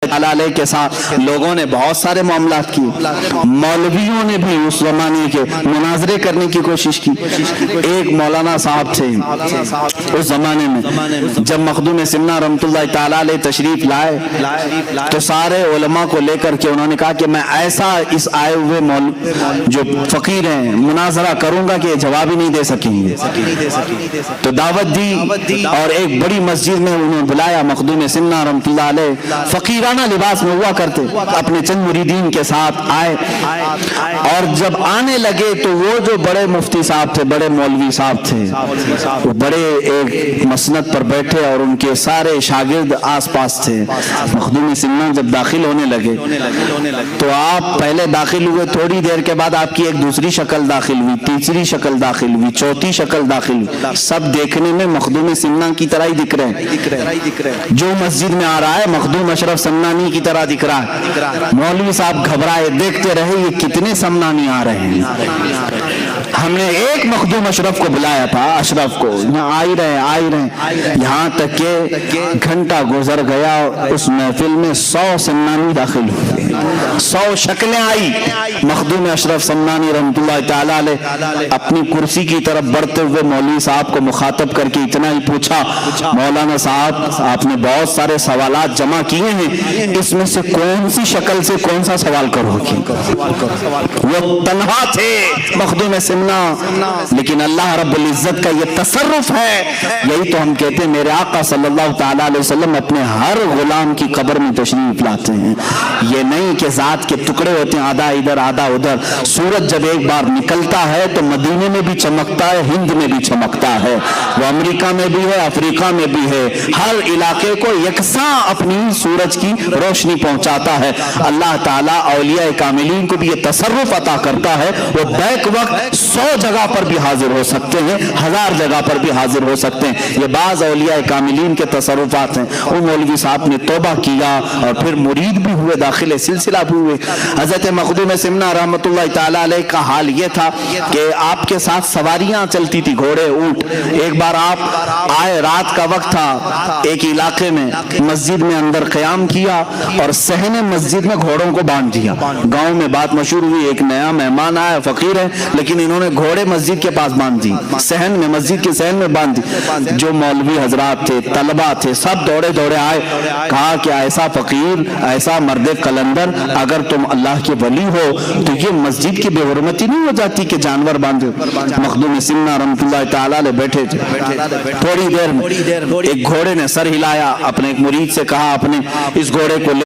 تعالیٰ علیہ کے ساتھ لوگوں نے بہت سارے معاملات کیے، مولویوں نے بھی اس زمانے کے مناظرے کرنے کی کوشش کی۔ ایک مولانا صاحب تھے اس زمانے میں، جب مخدوم سمنہ رحمۃ اللہ تعالیٰ علیہ تشریف لائے تو سارے علماء کو لے کر کے انہوں نے کہا کہ میں ایسا اس آئے ہوئے جو فقیر ہیں مناظرہ کروں گا کہ یہ جواب ہی نہیں دے سکیں گے۔ تو دعوت دی اور ایک بڑی مسجد میں انہوں نے بلایا مخدوم سمنہ رحمۃ اللہ علیہ، فقیرانہ لباس میں ہوا کرتے، اپنے چند مریدین کے ساتھ آئے، اور جب آنے لگے تو وہ جو بڑے مفتی صاحب تھے، بڑے مولوی صاحب تھے، وہ بڑے ایک مسند پر بیٹھے اور ان کے سارے شاگرد آس پاس تھے۔ مخدوم سمنہ جب داخل ہونے لگے تو آپ پہلے داخل ہوئے، تھوڑی دیر کے بعد آپ کی ایک دوسری شکل داخل ہوئی، تیسری شکل داخل ہوئی، چوتھی شکل داخل ہوئی، سب دیکھنے میں مخدوم سمنہ کی طرح ہی دکھ رہے ہیں۔ جو مسجد میں آ رہا ہے مخدوم اشرف سمنانی کی طرح دکھ رہا ہے۔ مولوی صاحب گھبرائے، دیکھتے رہے یہ کتنے سمنانی آ رہے ہیں۔ ہم نے ایک مخدوم اشرف کو بلایا تھا، اشرف کو، یہاں آ ہی رہے، یہاں تک کہ گھنٹہ گزر گیا، اس محفل میں 100 سمنانی داخل ہوئے، 100 شکلیں آئی۔ مخدوم اشرف سمنانی رحمۃ اللہ تعالیٰ علیہ اپنی کرسی کی طرف بڑھتے ہوئے مولوی صاحب کو مخاطب کر کے اتنا ہی پوچھا، مولانا صاحب آپ نے بہت سارے سوالات جمع کیے ہیں، اس میں سے کون سی شکل سے کون سا سوال کرو گی؟ وہ تنہا تھے مخدوم سمنہ، لیکن اللہ رب العزت کا یہ تصرف ہے۔ یہی تو ہم کہتے ہیں میرے آقا صلی اللہ تعالیٰ علیہ وسلم اپنے ہر غلام کی قبر میں تشریف لاتے ہیں۔ یہ نہیں کہ ذات کے ٹکڑے ہوتے ہیں، آدھا ادھر آدھا ادھر۔ سورج جب ایک بار نکلتا ہے تو مدینے میں بھی چمکتا ہے، ہند میں بھی چمکتا ہے، وہ امریکہ میں بھی ہے، افریقہ میں بھی ہے، ہر علاقے کو یکساں اپنی سورج کی روشنی پہنچاتا ہے۔ اللہ تعالیٰ اولیاء کاملین کو بھی یہ تصرف عطا کرتا ہے، وہ بیک وقت 100 جگہ پر بھی حاضر ہو سکتے ہیں، 1000 جگہ پر بھی حاضر ہو سکتے ہیں۔ یہ بعض اولیاء کاملین کے تصرفات ہیں۔ وہ مولوی صاحب نے توبہ کیا اور پھر مرید بھی ہوئے، داخل سلسلہ بھی ہوئے۔ حضرت مخدوم سمنہ رحمۃ اللہ تعالیٰ علیہ کا حال یہ تھا کہ آپ کے ساتھ سواریاں چلتی تھی، گھوڑے، اونٹ۔ ایک بار آپ آئے، رات کا وقت تھا، ایک علاقے میں مسجد میں اندر قیام کیا اور صحن مسجد میں گھوڑوں کو باندھ دیا۔ گاؤں میں بات مشہور ہوئی، ایک نیا مہمان آیا، فقیر ہے، لیکن انہوں نے گھوڑے مسجد کے پاس باندھ دی، صحن میں، مسجد کے صحن میں باندھ دی۔ جو مولوی حضرات تھے، طلبہ تھے، سب دوڑے دوڑے آئے، کہا کہ ایسا فقیر، ایسا مرد قلندر، اگر تم اللہ کے ولی ہو تو یہ مسجد کی بے حرمتی نہیں ہو جاتی کہ جانور باندھے؟ مخدوم سمنہ رحمۃ اللہ تعالیٰ علیہ بیٹھے تھے، تھوڑی دیر میں ایک گھوڑے نے سر ہلایا، اپنے ایک مرید سے کہا اپنے اس گھوڑے کو